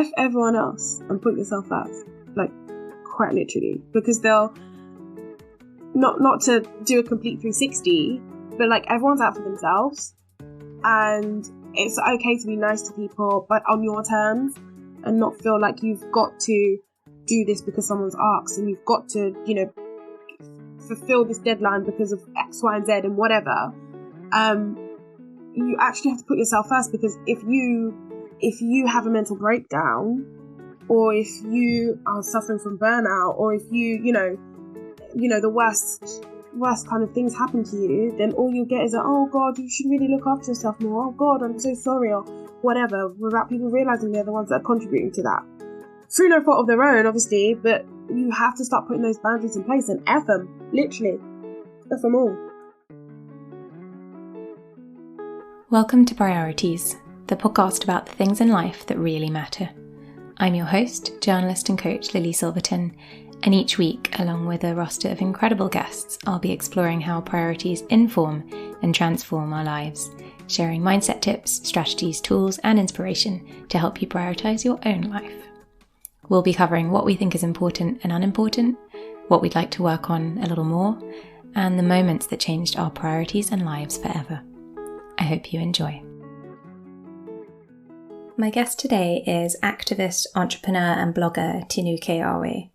F everyone else and put yourself first. Like, quite literally. Because they'll, not to do a complete 360, but like everyone's out for themselves. And it's okay to be nice to people, but on your terms, and not feel like you've got to do this because someone's asked, and you've got to, fulfill this deadline because of X, Y, and Z and whatever. You actually have to put yourself first, because if you have a mental breakdown, or if you are suffering from burnout, or if the worst kind of things happen to you, then all you get is oh God, you should really look after yourself more. Oh God, I'm so sorry, or whatever, without people realizing they're the ones that are contributing to that. Through no fault of their own, obviously, but you have to start putting those boundaries in place and F them, literally. F them all. Welcome to Priorities, the podcast about the things in life that really matter. I'm your host, journalist and coach Lily Silverton, and each week, along with a roster of incredible guests, I'll be exploring how priorities inform and transform our lives, sharing mindset tips, strategies, tools, and inspiration to help you prioritize your own life. We'll be covering what we think is important and unimportant, what we'd like to work on a little more, and the moments that changed our priorities and lives forever. I hope you enjoy. My guest today is activist, entrepreneur, and blogger Tinuke Awe.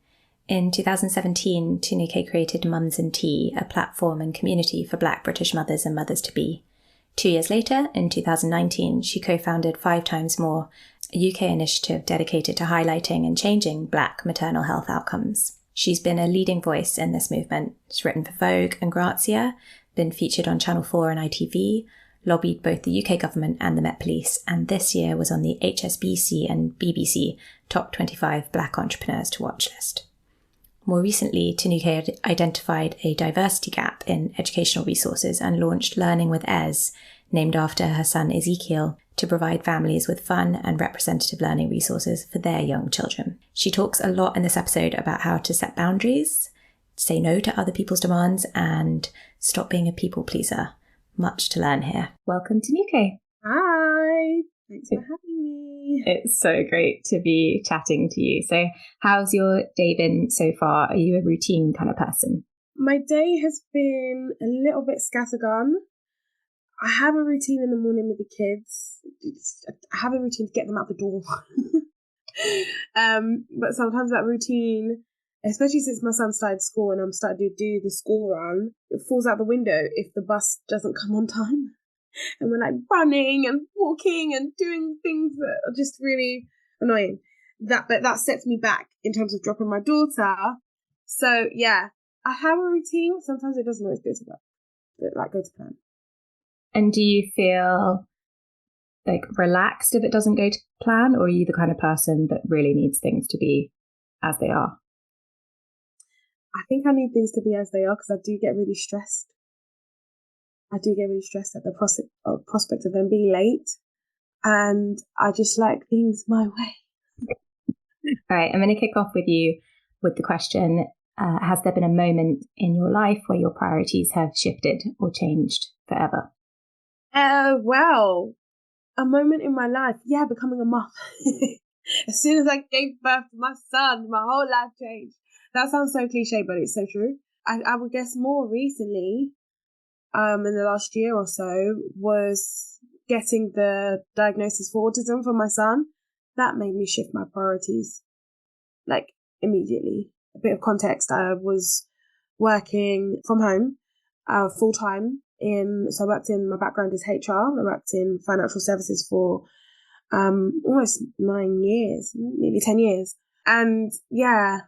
In 2017, Tinuke created Mums and Tea, a platform and community for Black British mothers and mothers-to-be. 2 years later, in 2019, she co-founded 5 Times More, a UK initiative dedicated to highlighting and changing Black maternal health outcomes. She's been a leading voice in this movement. She's written for Vogue and Grazia, been featured on Channel 4 and ITV, lobbied both the UK government and the Met Police, and this year was on the HSBC and BBC Top 25 Black Entrepreneurs to Watch list. More recently, Tinuke identified a diversity gap in educational resources and launched Learning with Ez, named after her son Ezekiel, to provide families with fun and representative learning resources for their young children. She talks a lot in this episode about how to set boundaries, say no to other people's demands, and stop being a people pleaser. Much to learn here. Welcome, Tinuke. Hi, thanks for having me. It's so great to be chatting to you. So how's your day been so far? Are you a routine kind of person? My day has been a little bit scattergun. I have a routine in the morning with the kids. I have a routine to get them out the door. But sometimes that routine, especially since my son started school and I'm starting to do the school run, it falls out the window if the bus doesn't come on time. And we're like running and walking and doing things that are just really annoying. But that sets me back in terms of dropping my daughter. So yeah, I have a routine. Sometimes it doesn't always go to plan. And do you feel like relaxed if it doesn't go to plan, or are you the kind of person that really needs things to be as they are? I think I need things to be as they are because I do get really stressed. At the prospect of them being late, and I just like things my way. All right, I'm going to kick off with you with the question, has there been a moment in your life where your priorities have shifted or changed forever? Well, a moment in my life, becoming a mum. As soon as I gave birth to my son, my whole life changed. That sounds so cliche, but it's so true. I would guess more recently, in the last year or so, was getting the diagnosis for autism for my son. That made me shift my priorities, like, immediately. A bit of context, I was working from home, full-time so I worked in, my background is HR, I worked in financial services for almost 9 years, nearly 10 years. And yeah,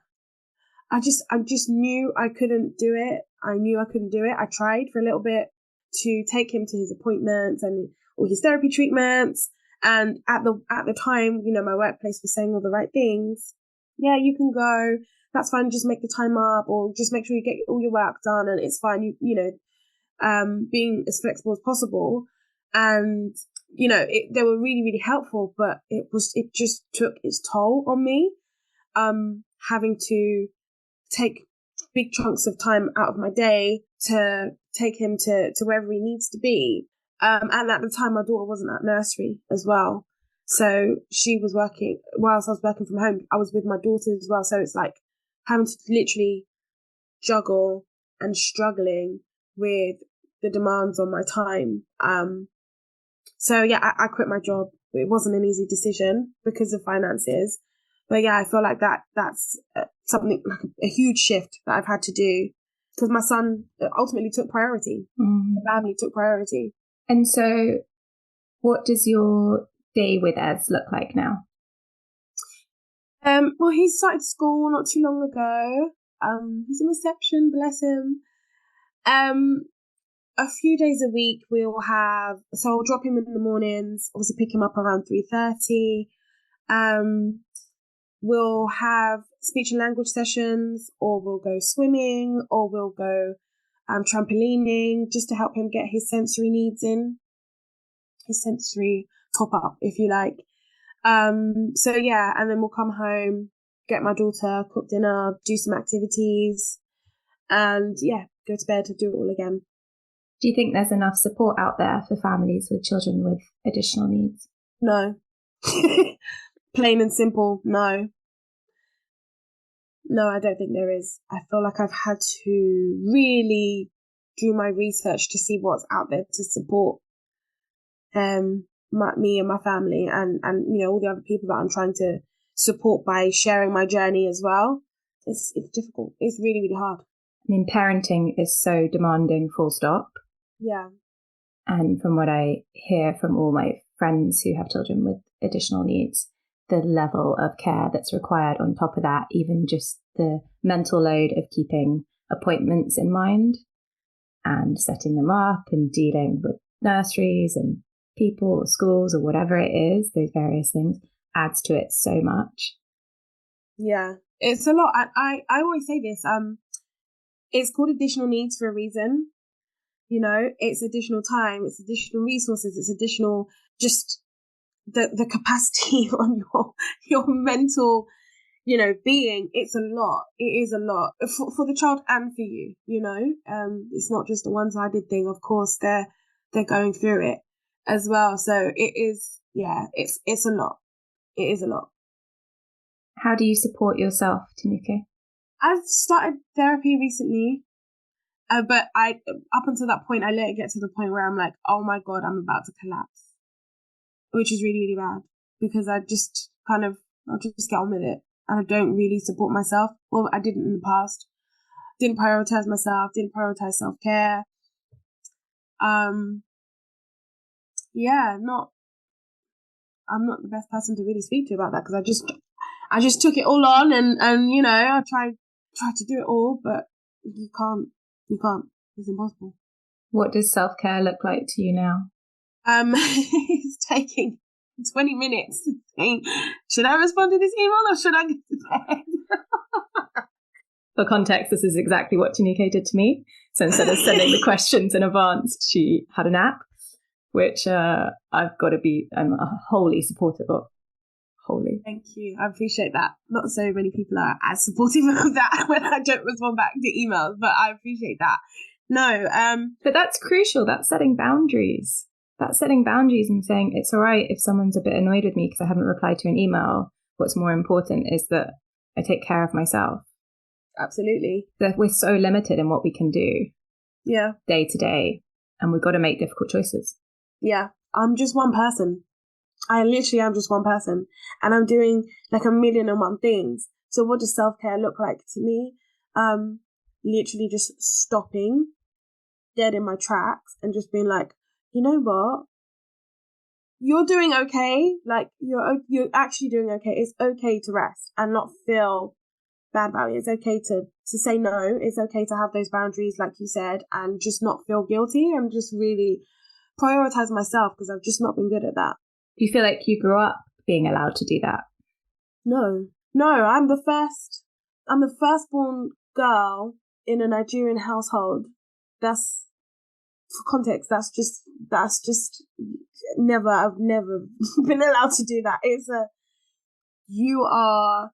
I just knew I couldn't do it. I tried for a little bit to take him to his appointments and all his therapy treatments. And at the time, my workplace was saying all the right things. Yeah, you can go. That's fine. Just make the time up, or just make sure you get all your work done, and it's fine. Being as flexible as possible. And they were really, really helpful, but it just took its toll on me. Having to take big chunks of time out of my day to take him to wherever he needs to be. And at the time, my daughter wasn't at nursery as well. So she was working, whilst I was working from home, I was with my daughter as well. So it's like having to literally juggle and struggling with the demands on my time. So yeah, I quit my job. It wasn't an easy decision because of finances. But yeah, I feel like that's something like a huge shift that I've had to do because my son ultimately took priority. The family took priority. And so what does your day with Ez look like now? Well, he started school not too long ago. He's in reception, bless him. A few days a week we'll have, so I'll drop him in the mornings, obviously pick him up around 3:30. We'll have speech and language sessions, or we'll go swimming, or we'll go trampolining, just to help him get his sensory needs in, his sensory top up, if you like. So yeah, and then we'll come home, get my daughter, cook dinner, do some activities, and yeah, go to bed and do it all again. Do you think there's enough support out there for families with children with additional needs? No. Plain and simple, no. No, I don't think there is. I feel like I've had to really do my research to see what's out there to support me and my family and all the other people that I'm trying to support by sharing my journey as well. It's difficult. It's really, really hard. I mean, parenting is so demanding, full stop. Yeah. And from what I hear from all my friends who have children with additional needs, the level of care that's required on top of that, even just the mental load of keeping appointments in mind and setting them up and dealing with nurseries and people or schools or whatever it is, those various things, adds to it so much. Yeah, it's a lot. I always say this, it's called additional needs for a reason. It's additional time, it's additional resources, it's additional just the capacity on your mental, being. It's a lot. It is a lot for the child and for you. It's not just a one-sided thing. Of course, they're going through it as well. So it is. Yeah, it's a lot. It is a lot. How do you support yourself, Tinuke? I've started therapy recently. But up until that point, I let it get to the point where I'm like, oh my God, I'm about to collapse, which is really, really bad because I'll just get on with it. And I don't really support myself. Well, I didn't in the past. Didn't prioritize myself, didn't prioritize self-care. Yeah, I'm not the best person to really speak to about that because I just took it all on and I tried to do it all, but you can't. It's impossible. What does self-care look like to you now? It's taking 20 minutes to think, should I respond to this email or should I go to bed? For context, this is exactly what Tinuke did to me. So instead of sending the questions in advance, she had a nap, which I'm wholly supportive of. Wholly. Thank you. I appreciate that. Not so many people are as supportive of that when I don't respond back to emails, but I appreciate that. No. But that's crucial. That's setting boundaries. That's setting boundaries and saying it's all right if someone's a bit annoyed with me because I haven't replied to an email. What's more important is that I take care of myself. Absolutely. That we're so limited in what we can do. Yeah. Day to day. And we've got to make difficult choices. Yeah. I'm just one person. I literally am just one person and I'm doing like 1,000,001 things. So what does self-care look like to me? Literally just stopping dead in my tracks and just being like, you know what? You're doing okay. Like you're actually doing okay. It's okay to rest and not feel bad about it. It's okay to say no. It's okay to have those boundaries, like you said, and just not feel guilty and just really prioritize myself because I've just not been good at that. Do you feel like you grew up being allowed to do that? No, I'm the firstborn girl in a Nigerian household. That's, for context, that's just I've never been allowed to do that. You're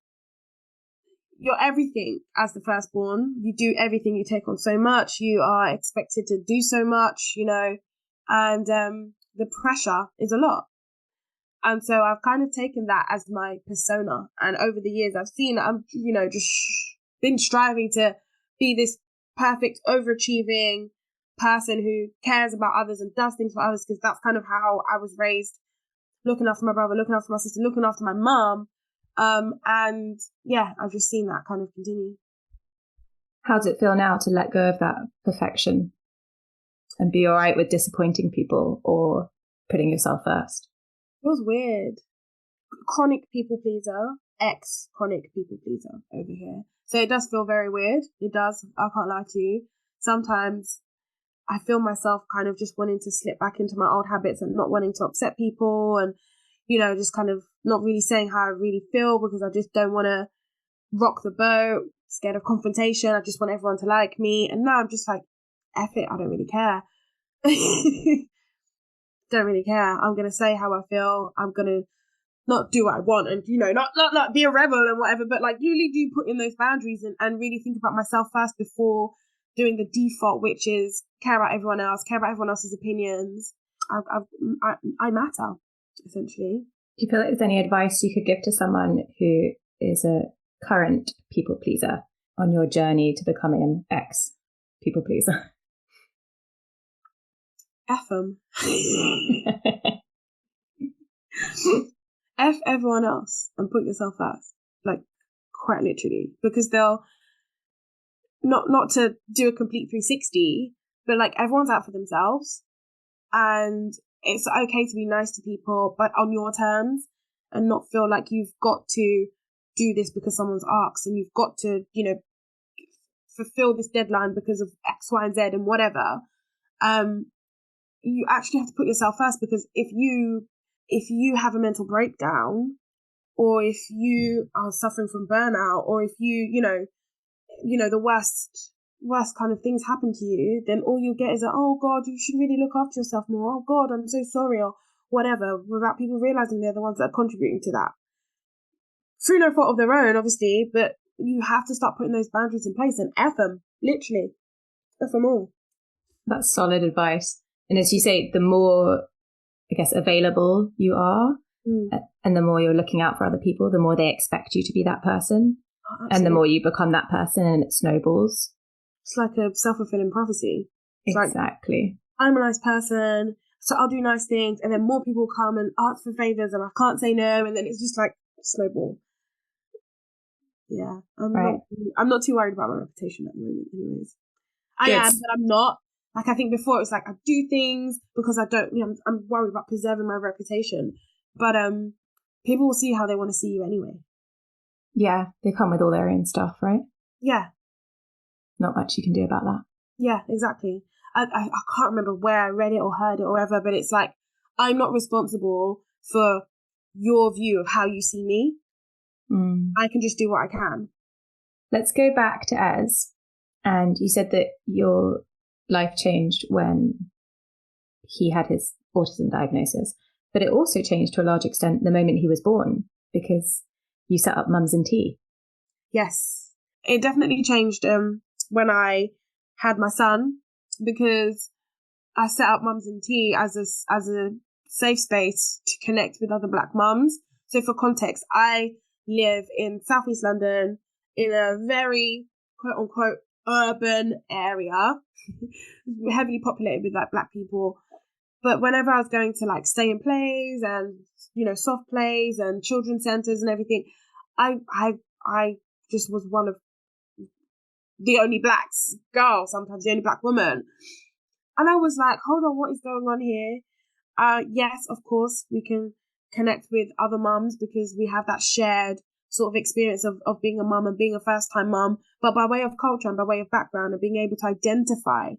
everything as the firstborn. You do everything, you take on so much, you are expected to do so much, and the pressure is a lot. And so I've kind of taken that as my persona. And over the years, I've seen I'm, just been striving to be this perfect, overachieving person who cares about others and does things for others, because that's kind of how I was raised, looking after my brother, looking after my sister, looking after my mum. And yeah, I've just seen that kind of continue. How does it feel now to let go of that perfection and be all right with disappointing people or putting yourself first? It was weird. Chronic people pleaser, ex-chronic people pleaser over here. So it does feel very weird. It does. I can't lie to you. Sometimes I feel myself kind of just wanting to slip back into my old habits and not wanting to upset people, and, just kind of not really saying how I really feel, because I just don't want to rock the boat, scared of confrontation. I just want everyone to like me. And now I'm just like, F it, I don't really care. Don't really care. I'm going to say how I feel. I'm going to not do what I want and, not be a rebel and whatever, but like really do put in those boundaries and really think about myself first before doing the default, which is care about everyone else, care about everyone else's opinions. I matter, essentially. Do you feel like there's any advice you could give to someone who is a current people pleaser on your journey to becoming an ex people pleaser? F them. F everyone else and put yourself first. Like, quite literally. Because they'll, not to do a complete 360, but like everyone's out for themselves. And it's okay to be nice to people, but on your terms, and not feel like you've got to do this because someone's asked, and you've got to, fulfill this deadline because of X, Y, and Z and whatever. You actually have to put yourself first, because if you have a mental breakdown, or if you are suffering from burnout, or if the worst kind of things happen to you, then all you get is oh God, you should really look after yourself more. Oh God, I'm so sorry, or whatever, without people realizing they're the ones that are contributing to that. Through no fault of their own, obviously, but you have to start putting those boundaries in place and F them, literally. F them all. That's solid advice. And as you say, the more, I guess, available you are, and the more you're looking out for other people, the more they expect you to be that person. Oh, and the more you become that person, and it snowballs. It's like a self-fulfilling prophecy. It's exactly. Like, I'm a nice person, so I'll do nice things, and then more people come and ask for favors, and I can't say no, and then it's just like snowball. Yeah, I'm not too worried about my reputation at the moment, anyways. I am, but I'm not. Like, I think before it was like I do things because I don't. I'm worried about preserving my reputation, but people will see how they want to see you anyway. Yeah, they come with all their own stuff, right? Yeah. Not much you can do about that. Yeah, exactly. I can't remember where I read it or heard it or whatever, but it's like, I'm not responsible for your view of how you see me. I can just do what I can. Let's go back to Ez. And you said that your life changed when he had his autism diagnosis, but it also changed to a large extent the moment he was born, because you set up Mums and Tea. Yes, it definitely changed when I had my son, because I set up Mums and Tea as a safe space to connect with other Black mums. So for context, I live in Southeast London in a very quote unquote urban area, heavily populated with like Black people. But whenever I was going to like stay in plays and soft plays and children's centers and everything, I just was one of the only Black girl, sometimes the only Black woman. And I was like, hold on, what is going on here? Yes, of course, we can connect with other mums because we have that shared sort of experience of being a mum and being a first-time mum, but by way of culture and by way of background and being able to identify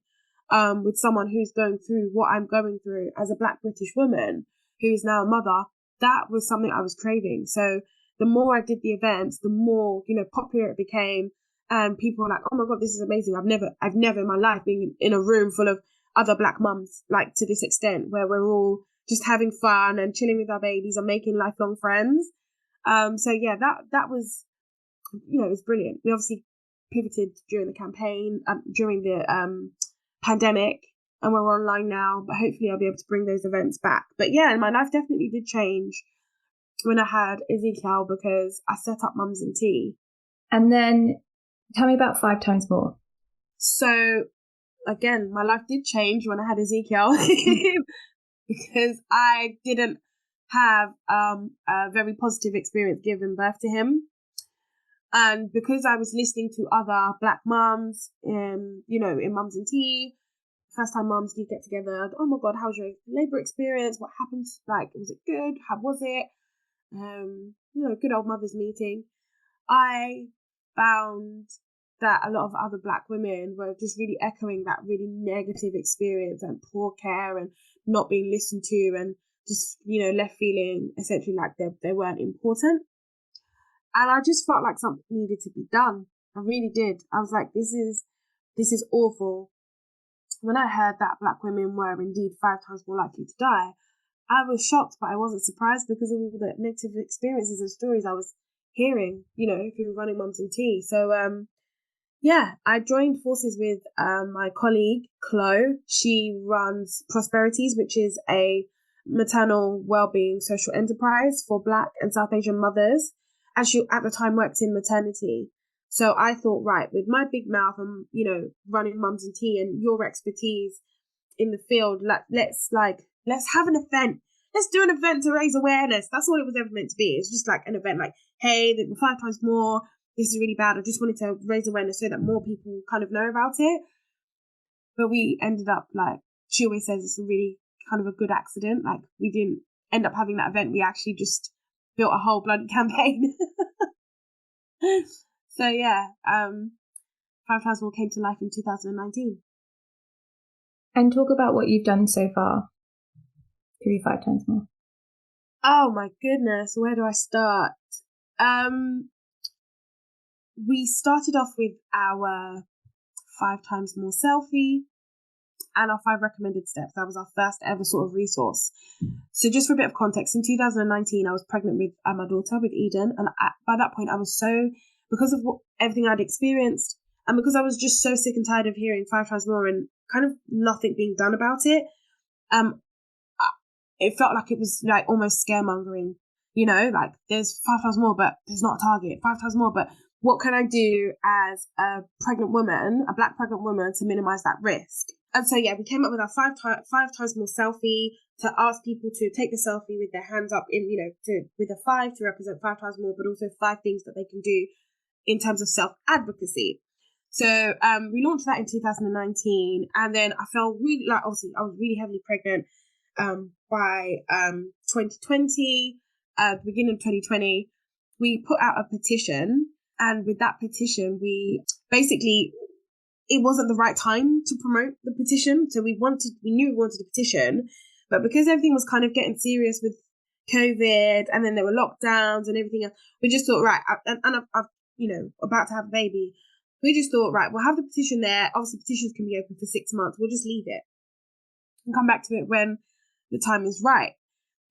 with someone who's going through what I'm going through as a Black British woman who is now a mother, that was something I was craving. So the more I did the events, the more, popular it became. And people were like, oh my God, this is amazing. I've never in my life been in a room full of other Black mums, like to this extent, where we're all just having fun and chilling with our babies and making lifelong friends. So yeah, that was, it was brilliant. We obviously pivoted during the campaign, during the pandemic, and we're online now, but hopefully I'll be able to bring those events back. But yeah, my life definitely did change when I had Ezekiel because I set up Mums and Tea. And then tell me about 5 times more. So again, my life did change when I had Ezekiel because I didn't have a very positive experience giving birth to him. And because I was listening to other Black mums, in Mums and Tea, first time mums do get together. Oh my God, how's your labour experience? What happened? Like, was it good? How was it? Good old mothers meeting. I found that a lot of other Black women were just really echoing that really negative experience and poor care and not being listened to and just, left feeling essentially like they weren't important. And I just felt like something needed to be done. I really did. I was like, this is awful. When I heard that Black women were indeed 5 times more likely to die, I was shocked, but I wasn't surprised because of all the negative experiences and stories I was hearing, through running Mums and Tea. So, I joined forces with my colleague, Chloe. She runs Prosperities, which is a maternal wellbeing social enterprise for Black and South Asian mothers. And she, at the time, worked in maternity. So I thought, right, with my big mouth and, running Mums and Tea and your expertise in the field, let's have an event. Let's do an event to raise awareness. That's all it was ever meant to be. It's just like an event like, hey, there were 5 times more. This is really bad. I just wanted to raise awareness so that more people kind of know about it. But we ended up, like, she always says it's a really kind of a good accident. Like, we didn't end up having that event. We actually just built a whole bloody campaign. So yeah, 5 times more came to life in 2019. And talk about what you've done so far through 5 times more. Oh my goodness, where do I start? We started off with our 5 times more selfie and our 5 recommended steps. That was our first ever sort of resource. So just for a bit of context, in 2019, I was pregnant with my daughter, with Eden. And by that point, I was so, because of everything I'd experienced, and because I was just so sick and tired of hearing 5 times more and kind of nothing being done about it, it felt like it was like almost scaremongering, like there's 5 times more, but there's not a target, 5 times more, but what can I do as a pregnant woman, a Black pregnant woman, to minimize that risk? And so, we came up with our 5 times more selfie to ask people to take the selfie with their hands up with a 5 to represent 5 times more, but also 5 things that they can do in terms of self-advocacy. So we launched that in 2019, and then I felt really, like, obviously I was really heavily pregnant by 2020, the beginning of 2020, we put out a petition. And with that petition, we basically, it wasn't the right time to promote the petition. So we knew we wanted a petition, but because everything was kind of getting serious with COVID, and then there were lockdowns and everything else, we just thought, right, and I've about to have a baby. We just thought, right, we'll have the petition there. Obviously, petitions can be open for 6 months. We'll just leave it and come back to it when the time is right.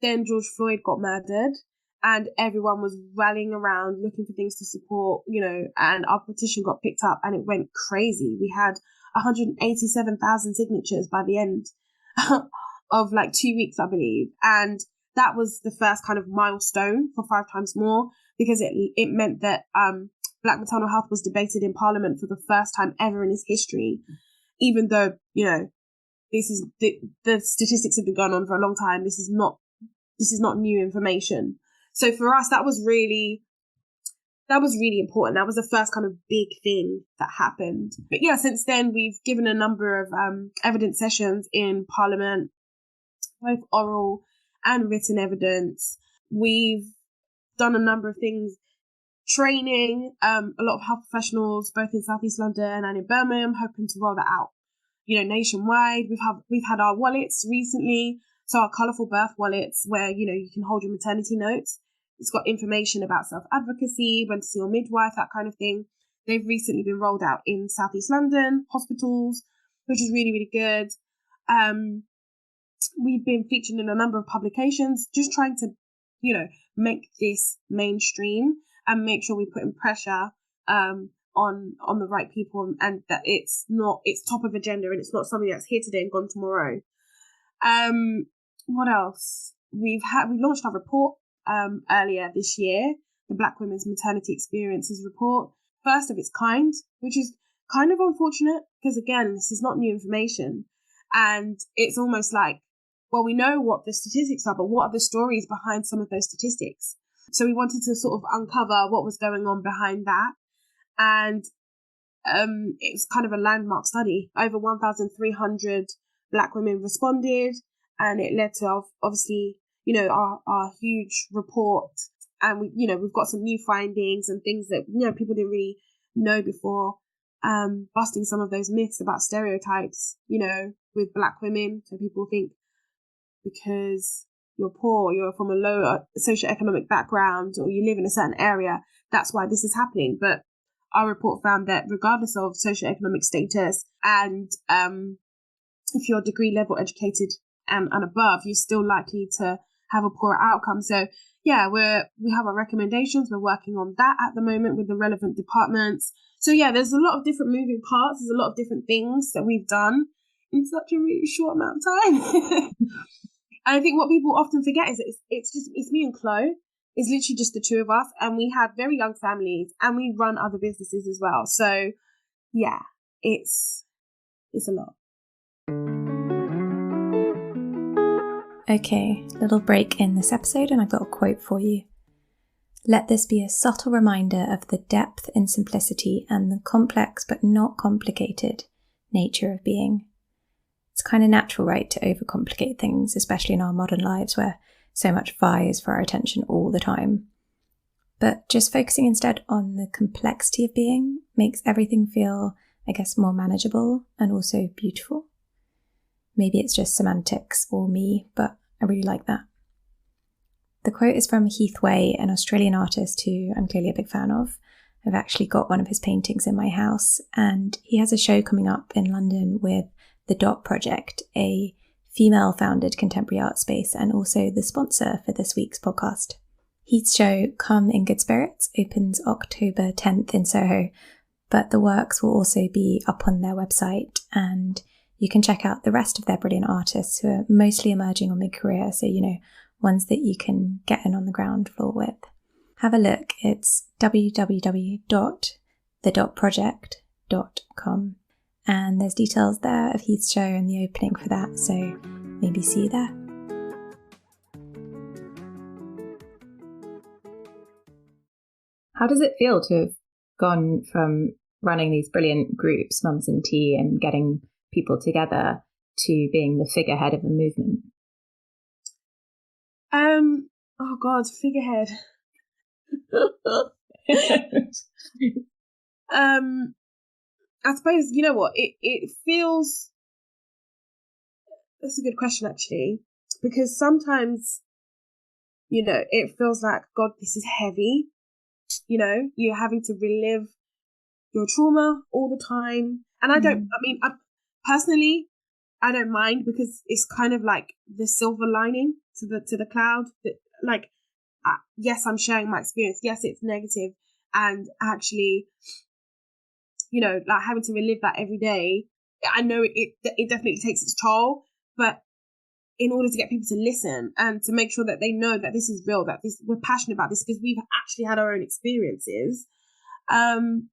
Then George Floyd got murdered, and everyone was rallying around looking for things to support, and our petition got picked up and it went crazy. We had 187,000 signatures by the end of like 2 weeks, I believe. And that was the first kind of milestone for 5 times more, because it meant that Black maternal health was debated in Parliament for the first time ever in its history, even though, this is the statistics have been going on for a long time. This is not new information. So for us, that was really important. That was the first kind of big thing that happened. But yeah, since then, we've given a number of evidence sessions in Parliament, both oral and written evidence. We've done a number of things, training a lot of health professionals, both in South East London and in Birmingham, hoping to roll that out, nationwide. We've had our wallets recently. So our colourful birth wallets, where, you can hold your maternity notes. It's got information about self-advocacy, when to see your midwife, that kind of thing. They've recently been rolled out in South East London hospitals, which is really, really good. We've been featured in a number of publications, just trying to, make this mainstream and make sure we put in pressure on the right people, and that it's top of agenda and it's not something that's here today and gone tomorrow. What else? We launched our report earlier this year, the Black Women's Maternity Experiences Report, first of its kind, which is kind of unfortunate because, again, this is not new information. And it's almost like, well, we know what the statistics are, but what are the stories behind some of those statistics? So we wanted to sort of uncover what was going on behind that. And it was kind of a landmark study. Over 1,300 Black women responded, and it led to, obviously, our huge report. And we've got some new findings and things that people didn't really know before, busting some of those myths about stereotypes, with Black women. So people think because you're poor, you're from a low socioeconomic background, or you live in a certain area, that's why this is happening. But our report found that regardless of socioeconomic status and if you're degree level educated and above, you're still likely to have a poorer outcome. So yeah, we have our recommendations. We're working on that at the moment with the relevant departments. So yeah, there's a lot of different moving parts. There's a lot of different things that we've done in such a really short amount of time. And I think what people often forget is that it's me and Chloe. It's literally just the two of us, and we have very young families, and we run other businesses as well. So yeah, it's a lot. Okay, little break in this episode, and I've got a quote for you. Let this be a subtle reminder of the depth and simplicity and the complex but not complicated nature of being. It's kind of natural, right, to overcomplicate things, especially in our modern lives where so much vies for our attention all the time. But just focusing instead on the complexity of being makes everything feel, I guess, more manageable and also beautiful. Maybe it's just semantics or me, but I really like that. The quote is from Heath Way, an Australian artist who I'm clearly a big fan of. I've actually got one of his paintings in my house, and he has a show coming up in London with the Dot Project, a female-founded contemporary art space and also the sponsor for this week's podcast. Heath's show, Come in Good Spirits, opens October 10th in Soho, but the works will also be up on their website, and you can check out the rest of their brilliant artists who are mostly emerging or mid-career, so, ones that you can get in on the ground floor with. Have a look. It's www.thedotproject.com. And there's details there of Heath's show and the opening for that, so maybe see you there. How does it feel to have gone from running these brilliant groups, Mums in Tea, and getting people together, to being the figurehead of a movement? Oh God, figurehead. I suppose, you know what, it feels, that's a good question actually, because sometimes, it feels like, God, this is heavy, you're having to relive your trauma all the time. And I personally, I don't mind, because it's kind of like the silver lining to the cloud, that like, yes, I'm sharing my experience. Yes, it's negative. And actually, like having to relive that every day, I know it definitely takes its toll, but in order to get people to listen and to make sure that they know that this is real, that we're passionate about this because we've actually had our own experiences, and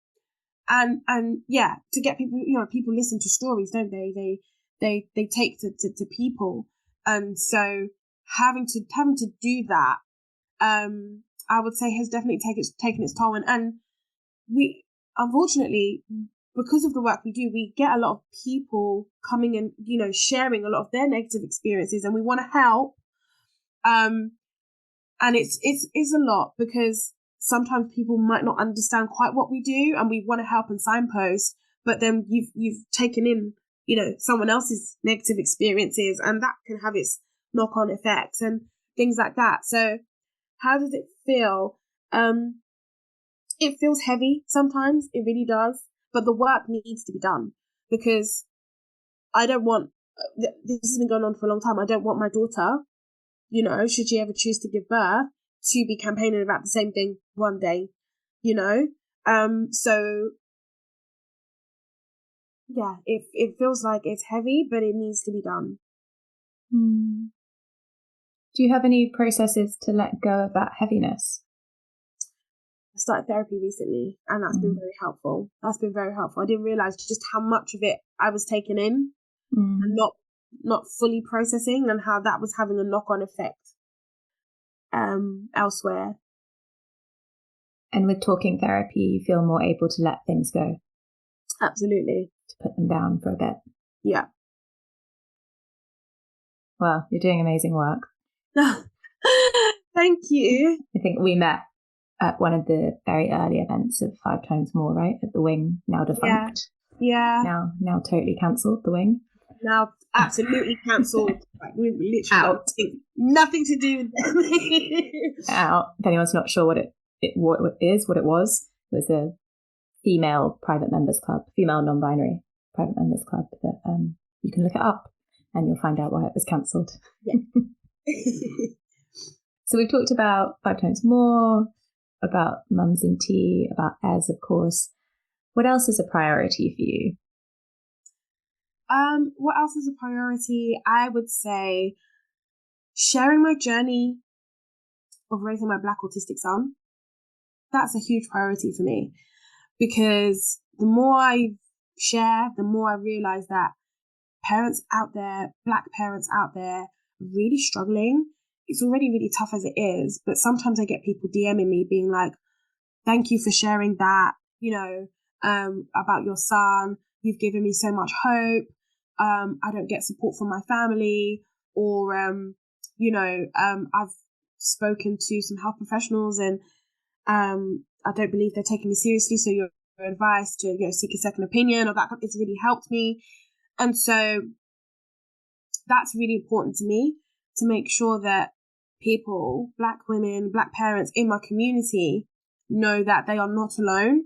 yeah, to get people, people listen to stories, don't they? They take to people, and so having to do that, I would say has definitely taken its toll, and we, unfortunately, because of the work we do, we get a lot of people coming and, sharing a lot of their negative experiences, and we want to help. And it's a lot, because sometimes people might not understand quite what we do, and we want to help and signpost, but then you've taken in, someone else's negative experiences, and that can have its knock-on effects and things like that. So how does it feel? It feels heavy sometimes, it really does, but the work needs to be done, because I don't want, this has been going on for a long time, I don't want my daughter, should she ever choose to give birth, to be campaigning about the same thing one day, so yeah, it feels like it's heavy, but it needs to be done. Do you have any processes to let go of that heaviness? I started therapy recently, and that's been very helpful. That's been very helpful. I didn't realize just how much of it I was taking in and not fully processing, and how that was having a knock-on effect elsewhere. And with talking therapy, you feel more able to let things go. Absolutely. To put them down for a bit. Yeah. Well, you're doing amazing work. Thank you. I think we met at one of the very early events of 5 Times More, right? At the Wing, now defunct. Yeah. Now totally cancelled, the Wing. Now absolutely cancelled. Like, we've literally got nothing to do with them. Out. If anyone's not sure what it was a female private members club, female non-binary private members club that you can look it up and you'll find out why it was cancelled. Yeah. So we've talked about 5 Times More, about Mums in Tea, about Ez, of course. What else is a priority for you? What else is a priority? I would say sharing my journey of raising my Black autistic son. That's a huge priority for me, because the more I share, the more I realize that parents out there, Black parents out there, are really struggling. It's already really tough as it is, but sometimes I get people DMing me being like, thank you for sharing that, about your son. You've given me so much hope. I don't get support from my family, or, I've spoken to some health professionals and I don't believe they're taking me seriously. So your advice to, seek a second opinion or that, it's really helped me. And so that's really important to me, to make sure that people, Black women, Black parents in my community know that they are not alone.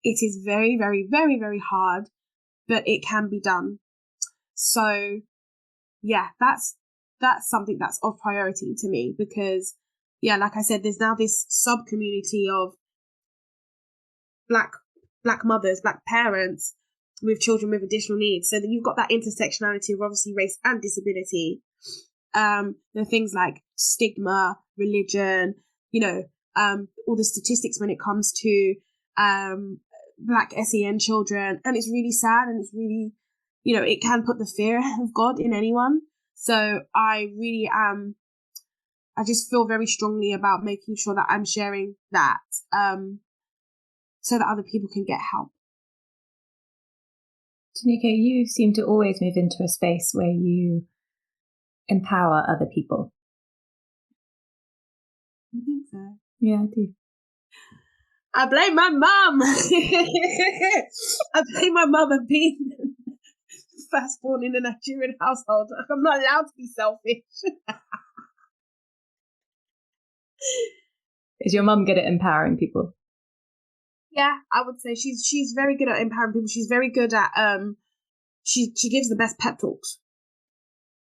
It is very, very, very, very hard, but it can be done. So yeah, that's something that's of priority to me, because like I said, there's now this sub community of black mothers, Black parents with children with additional needs. So that you've got that intersectionality of obviously race and disability. There are things like stigma, religion, all the statistics when it comes to Black SEN children. And it's really sad, and it's really, it can put the fear of God in anyone. So I really I just feel very strongly about making sure that I'm sharing that, so that other people can get help. Tinuke, you seem to always move into a space where you empower other people. You think so? Yeah, I do. I blame my mum. I blame my mum for being firstborn in a Nigerian household. I'm not allowed to be selfish. Is your mum good at empowering people? Yeah, I would say she's very good at empowering people. She's very good at she gives the best pep talks.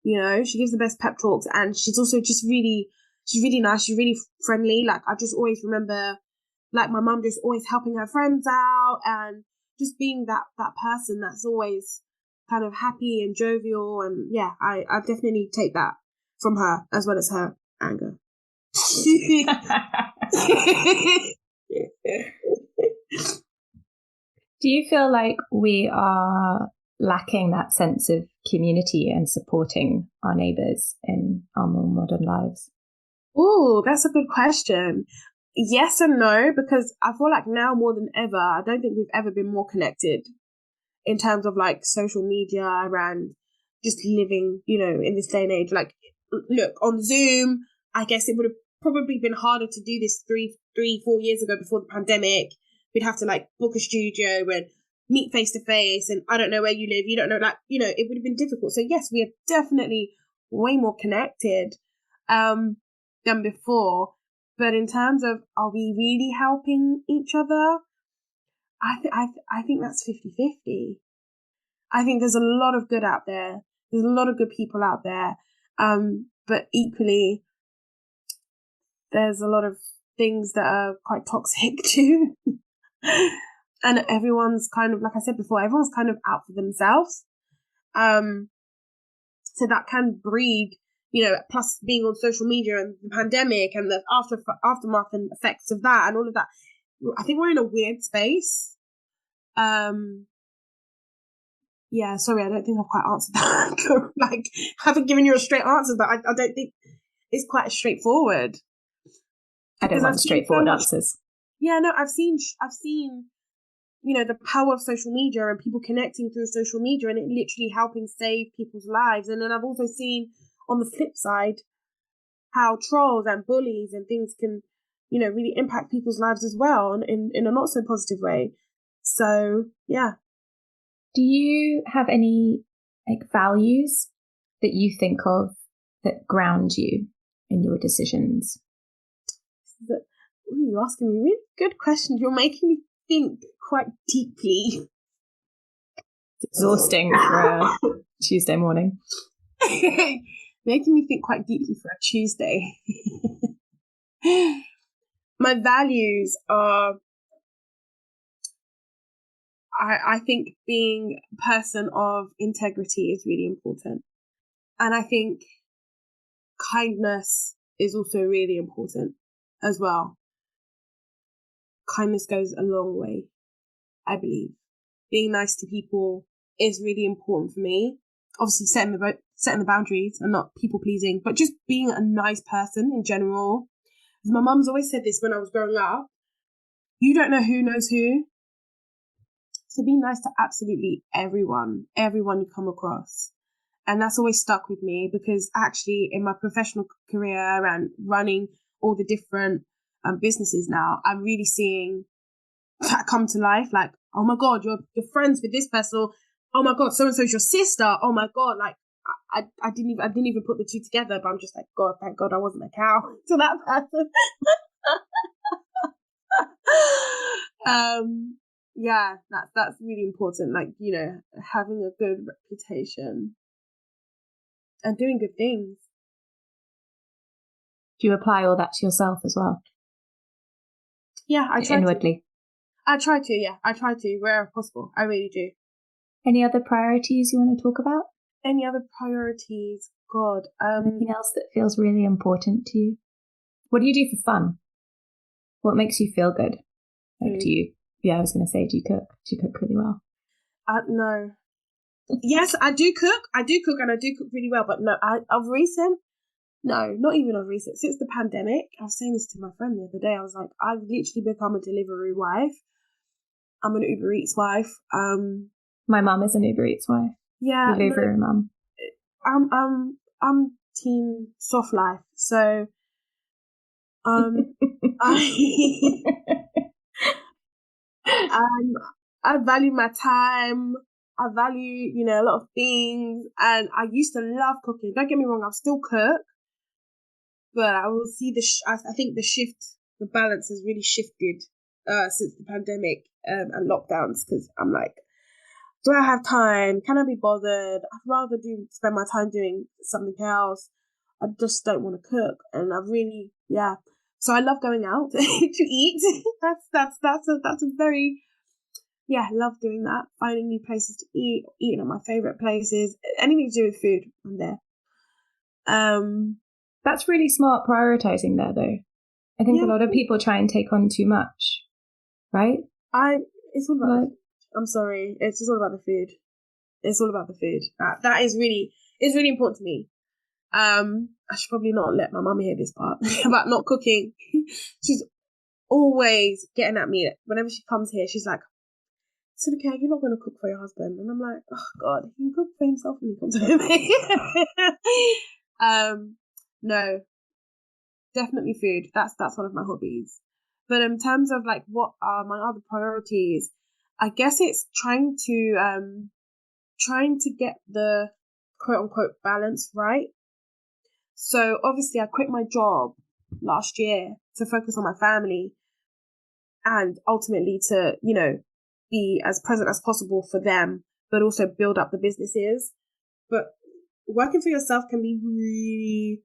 She gives the best pep talks, and she's also just really, she's really nice. She's really friendly. Like, I just always remember, like, my mum just always helping her friends out and just being that person that's always kind of happy and jovial. And yeah, I definitely take that from her, as well as her anger. Do you feel like we are lacking that sense of community and supporting our neighbours in our more modern lives? Oh, that's a good question. Yes and no, because I feel like now more than ever, I don't think we've ever been more connected in terms of like social media and just living, in this day and age. Like, look, on Zoom, I guess it would have probably been harder to do this 4 years ago before the pandemic. We'd have to like book a studio and meet face to face, and I don't know where you live, you don't know, like, it would have been difficult. So yes, we are definitely way more connected than before. But in terms of, are we really helping each other? I think that's 50-50. I think there's a lot of good out there. There's a lot of good people out there. But equally, there's a lot of things that are quite toxic too. And everyone's kind of, like I said before, everyone's kind of out for themselves. So that can breed, plus being on social media and the pandemic and the aftermath and effects of that and all of that, I think we're in a weird space. Yeah, sorry, I don't think I've quite answered that. Like, I haven't given you a straight answer, but I don't think it's quite straightforward. I don't want straightforward answers. Yeah, no, I've seen, the power of social media and people connecting through social media and it literally helping save people's lives. And then I've also seen on the flip side how trolls and bullies and things can, really impact people's lives as well in a not so positive way. So, yeah. Do you have any values that you think of that ground you in your decisions? You're asking me really good questions. You're making me think quite deeply. It's exhausting for a Tuesday morning. Making me think quite deeply for a Tuesday. My values are, I think being a person of integrity is really important. And I think kindness is also really important as well. Kindness goes a long way, I believe. Being nice to people is really important for me. Obviously, setting the boundaries and not people pleasing, but just being a nice person in general. My mum's always said this when I was growing up. You don't know who knows who. So be nice to absolutely everyone you come across. And that's always stuck with me because actually in my professional career and running all the different businesses now, I'm really seeing that come to life. Like, oh my God, you're friends with this person. Oh my God, so and so's your sister. Oh my God, like I didn't even put the two together, but I'm just like, God, thank God I wasn't a cow to that person. Yeah, that's really important. Like, having a good reputation and doing good things. Do you apply all that to yourself as well? Yeah, I try inwardly. I try to, yeah. I try to, wherever possible. I really do. Any other priorities you want to talk about? Any other priorities? God. Anything else that feels really important to you? What do you do for fun? What makes you feel good? Like, do you? Yeah, I was going to say, do you cook? Do you cook really well? No. Yes, I do cook. I do cook and I do cook really well. But no, of recent, no, not even of recent. Since the pandemic, I was saying this to my friend the other day. I was like, I've literally become a delivery wife. I'm an Uber Eats wife. My mum is an Uber Eats wife. Yeah. Delivery mum. I'm team soft life. So I value my time. I value, a lot of things. And I used to love cooking. Don't get me wrong, I'll still cook. But I will see I think the balance has really shifted since the pandemic and lockdowns. Because I'm like, do I have time? Can I be bothered? I'd rather spend my time doing something else. I just don't want to cook. And I really, yeah. So I love going out to eat. That's a very, yeah, I love doing that. Finding new places to eat, eating at my favorite places, anything to do with food, I'm there. That's really smart prioritizing there, though. I think a lot of people try and take on too much, right? It's all about. I'm sorry, it's just all about the food. It's all about the food. That is really, it's really important to me. I should probably not let my mum hear this part about not cooking. She's always getting at me whenever she comes here. She's like, Tinuke, you're not going to cook for your husband. And I'm like, oh God, he can cook for himself when he comes home. No, definitely food. That's one of my hobbies. But in terms of like what are my other priorities, I guess it's trying to get the quote unquote balance right. So obviously I quit my job last year to focus on my family and ultimately to, be as present as possible for them, but also build up the businesses. But working for yourself can be really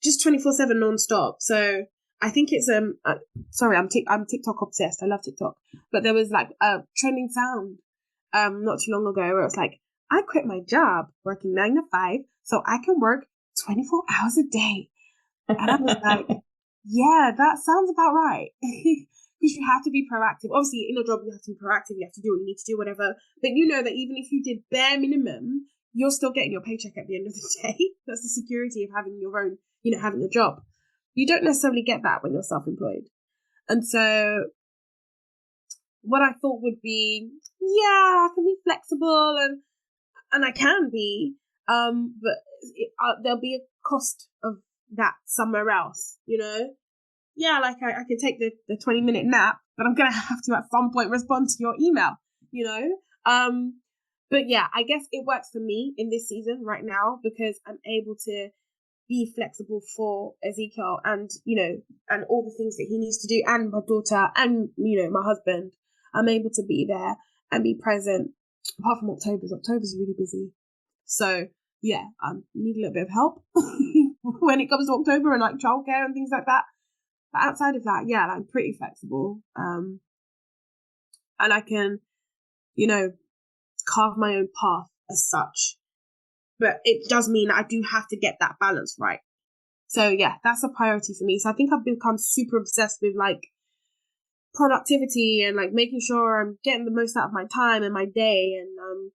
just 24/7 non-stop. So I think it's sorry, I'm TikTok obsessed. I love TikTok. But there was like a trending sound not too long ago where it was like, I quit my job working 9 to 5 so I can work 24 hours a day. And I was like, yeah, that sounds about right. Because you have to be proactive. Obviously, in a job, you have to be proactive. You have to do what you need to do, whatever. But you know that even if you did bare minimum, you're still getting your paycheck at the end of the day. That's the security of having your own, having a job. You don't necessarily get that when you're self-employed. And so what I thought would be, I can be flexible and I can be, but there'll be a cost of that somewhere else, Yeah, like I can take the 20-minute nap, but I'm going to have to at some point respond to your email, But yeah, I guess it works for me in this season right now because I'm able to be flexible for Ezekiel and, and all the things that he needs to do and my daughter and, my husband. I'm able to be there and be present. Apart from October's really busy. So yeah, I need a little bit of help when it comes to October and like childcare and things like that. But outside of that, yeah, I'm pretty flexible. And I can, carve my own path as such. But it does mean I do have to get that balance right. So yeah, that's a priority for me. So I think I've become super obsessed with like productivity and like making sure I'm getting the most out of my time and my day. And,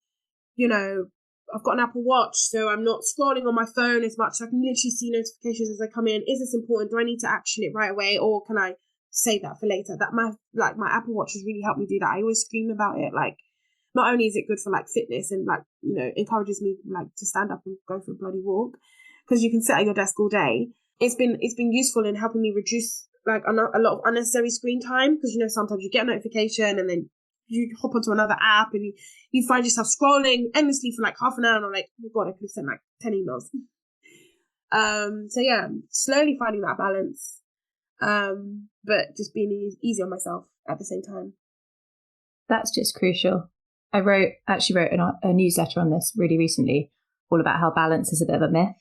I've got an Apple Watch, so I'm not scrolling on my phone as much. So I can literally see notifications as they come in. Is this important? Do I need to action it right away? Or can I save that for later? That my Apple Watch has really helped me do that. I always scream about it. Like, not only is it good for like fitness and like, encourages me like to stand up and go for a bloody walk because you can sit at your desk all day. It's been useful in helping me reduce like a lot of unnecessary screen time because, sometimes you get a notification and then you hop onto another app and you find yourself scrolling endlessly for like half an hour and I'm like, oh my God, I could have sent like 10 emails. So yeah, I'm slowly finding that balance. But just being easy on myself at the same time. That's just crucial. I actually wrote a newsletter on this really recently, all about how balance is a bit of a myth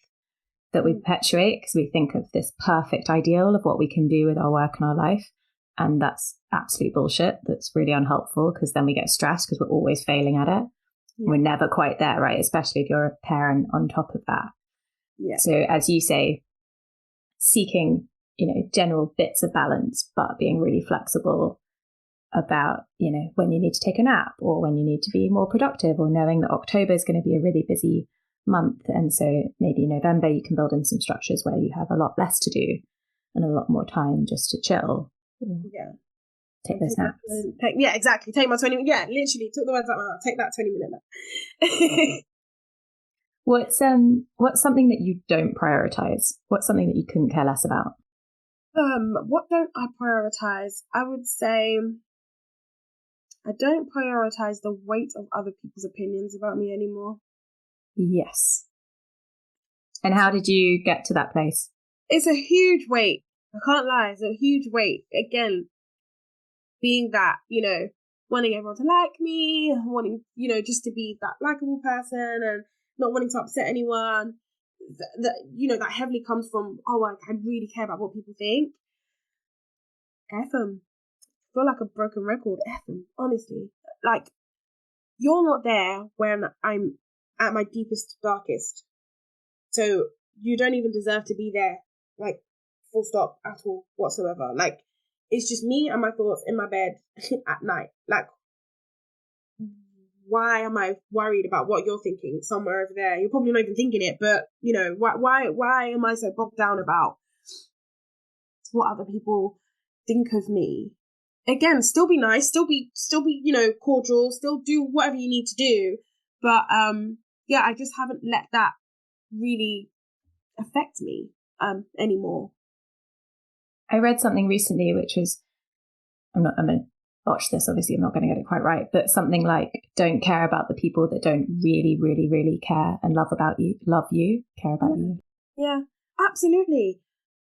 that we perpetuate because we think of this perfect ideal of what we can do with our work and our life. And that's absolute bullshit. That's really unhelpful because then we get stressed because we're always failing at it. Yeah. We're never quite there, right? Especially if you're a parent on top of that. Yeah. So as you say, seeking, general bits of balance, but being really flexible about, when you need to take a nap or when you need to be more productive or knowing that October is going to be a really busy month. And so maybe November you can build in some structures where you have a lot less to do and a lot more time just to chill. Yeah. Take those naps. Yeah, exactly. Take my 20 minutes. Yeah, literally took the words out of my mouth. Take that 20-minute nap. What's something that you don't prioritize? What's something that you couldn't care less about? What don't I prioritize? I would say I don't prioritize the weight of other people's opinions about me anymore. Yes. And how did you get to that place? It's a huge weight. I can't lie. It's a huge weight. Again, being that, wanting everyone to like me, wanting, just to be that likable person and not wanting to upset anyone. That heavily comes from, I really care about what people think. F them. I feel like a broken record. F them, honestly. Like, you're not there when I'm at my deepest, darkest. So you don't even deserve to be there, like, full stop at all whatsoever. Like, it's just me and my thoughts in my bed at night. Like, why am I worried about what you're thinking somewhere over there? You're probably not even thinking it, but, why am I so bogged down about what other people think of me? Again, still be nice, still be, cordial, still do whatever you need to do. But, I just haven't let that really affect me, anymore. I read something recently, which was, I'm going to botch this, obviously I'm not going to get it quite right, but something like, don't care about the people that don't really, really, really care and love you, care about you. Yeah, absolutely.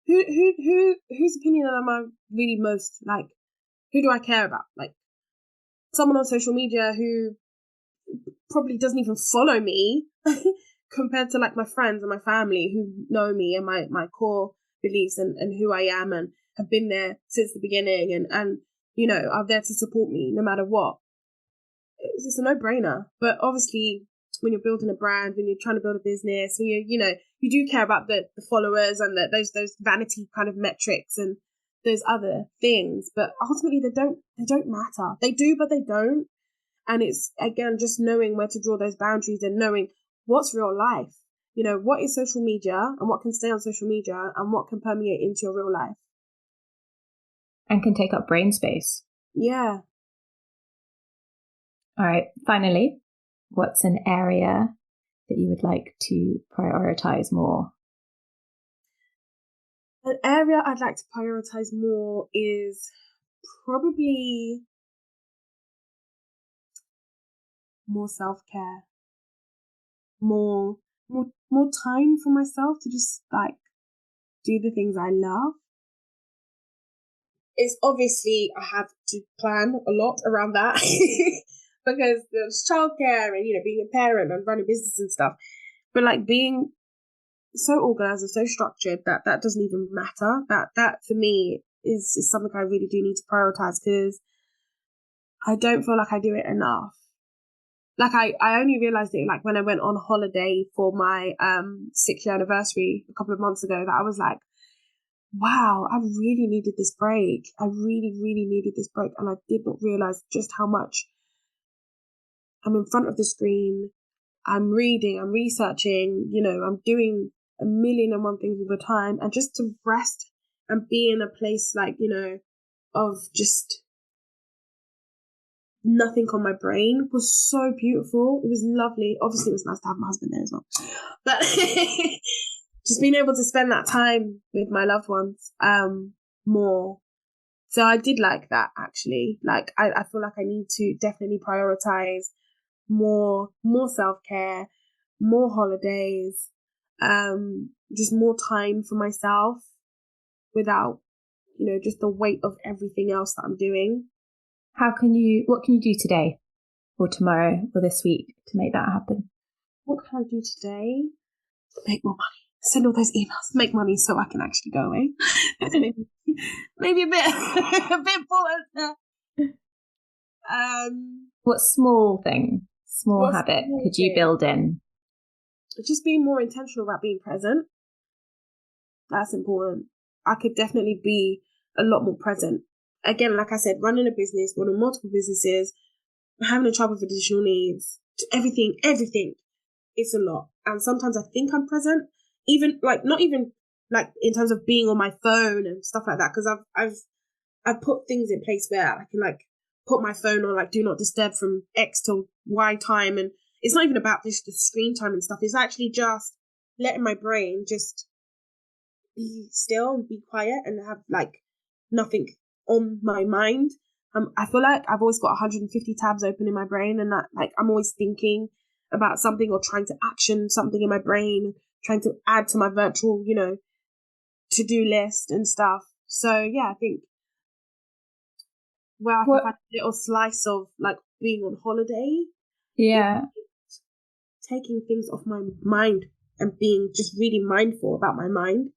Whose opinion am I really most like? Who do I care about? Like, someone on social media who probably doesn't even follow me compared to like my friends and my family who know me and my core beliefs and who I am and have been there since the beginning and are there to support me no matter what. It's a no-brainer. But obviously when you're building a brand, when you're trying to build a business, when you do care about the followers and those vanity kind of metrics and those other things, but ultimately they don't matter. They do, but they don't. And it's, again, just knowing where to draw those boundaries and knowing what's real life. What is social media and what can stay on social media and what can permeate into your real life. And can take up brain space. Yeah. All right. Finally, what's an area that you would like to prioritize more? An area I'd like to prioritize more is probably more self-care, more time for myself to just like do the things I love. It's obviously I have to plan a lot around that because there's childcare and being a parent and running business and stuff. But like being so organized and so structured that doesn't even matter. That for me is something I really do need to prioritize, because I don't feel like I do it enough. Like I only realized it like when I went on holiday for my 6-year anniversary a couple of months ago, that I was like, wow, I really needed this break. I really, really needed this break. And I did not realize just how much I'm in front of the screen. I'm reading, I'm researching, I'm doing a million and one things all the time. And just to rest and be in a place like, of just nothing on my brain was so beautiful. It was lovely. Obviously, it was nice to have my husband there as well. But just being able to spend that time with my loved ones more. So I did like that, actually. Like, I feel like I need to definitely prioritize more self-care, more holidays, just more time for myself without, just the weight of everything else that I'm doing. What can you do today or tomorrow or this week to make that happen? What can I do today? Make more money. Send all those emails, make money so I can actually go away. maybe a bit bored. What small habit could you build in? Just being more intentional about being present. That's important. I could definitely be a lot more present. Again, like I said, running a business, running multiple businesses, having a child with additional needs, everything, it's a lot. And sometimes I think I'm present, even like not even like in terms of being on my phone and stuff like that, because I've put things in place where I can like put my phone on like do not disturb from X till Y time, and it's not even about just the screen time and stuff. It's actually just letting my brain just be still and be quiet and have like nothing on my mind. I feel like I've always got 150 tabs open in my brain, and that like I'm always thinking about something or trying to action something in my brain, trying to add to my virtual, to-do list and stuff. So yeah, I think where I can find a little slice of like being on holiday. Yeah. Taking things off my mind and being just really mindful about my mind.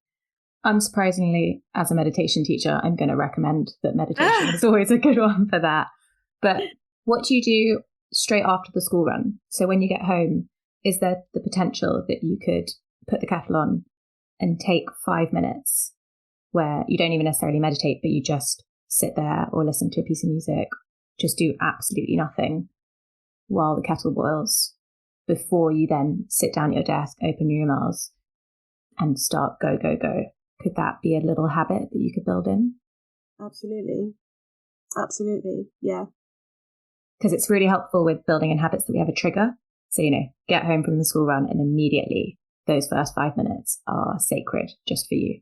Unsurprisingly, as a meditation teacher, I'm going to recommend that meditation is always a good one for that. But what do you do straight after the school run? So when you get home, is there the potential that you could put the kettle on and take 5 minutes where you don't even necessarily meditate, but you just sit there or listen to a piece of music, just do absolutely nothing while the kettle boils before you then sit down at your desk, open your emails and start go? Could that be a little habit that you could build in? Absolutely. Yeah. Because it's really helpful with building in habits that we have a trigger. So, get home from the school run and immediately those first 5 minutes are sacred just for you.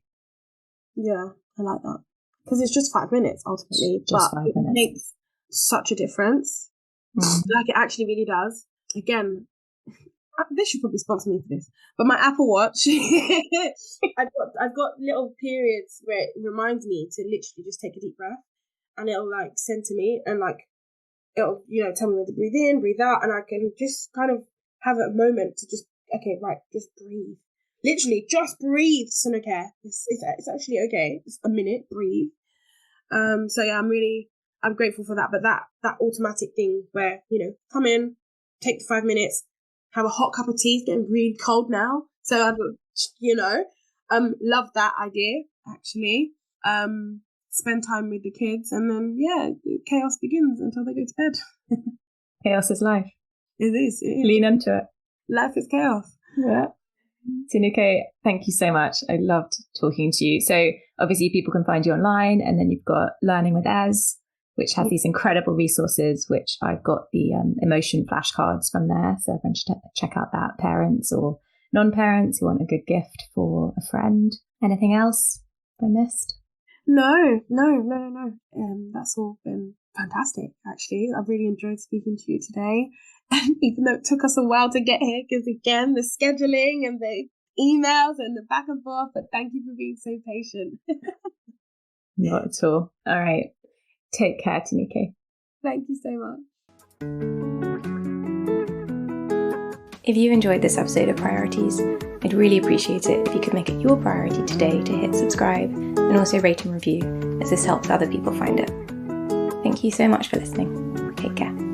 Yeah, I like that. Because it's just 5 minutes ultimately. Just 5 minutes. It makes such a difference. Like it actually really does. Again, they should probably sponsor me for this. But my Apple Watch, I've got little periods where it reminds me to literally just take a deep breath, and it'll like send to me and like it'll tell me when to breathe in, breathe out, and I can just kind of have a moment to just just breathe. Literally, just breathe, Tinuke. It's actually okay. It's a minute, breathe. So yeah, I'm grateful for that. But that automatic thing where come in, take 5 minutes, have a hot cup of tea. It's getting really cold now. So, love that idea, actually. Spend time with the kids, and then, chaos begins until they go to bed. Chaos is life. It is. Lean into it. Life is chaos. Yeah. Tinuke, thank you so much. I loved talking to you. So obviously people can find you online, and then you've got Learning with Ez, which has these incredible resources, which I've got the emotion flashcards from there. So everyone should check out that, parents or non-parents who want a good gift for a friend. Anything else I missed? No. That's all been fantastic, actually. I've really enjoyed speaking to you today. And even though it took us a while to get here, because again, the scheduling and the emails and the back and forth, but thank you for being so patient. Not at all. All right. Take care, Tinuke. Thank you so much. If you enjoyed this episode of Priorities, I'd really appreciate it if you could make it your priority today to hit subscribe and also rate and review, as this helps other people find it. Thank you so much for listening. Take care.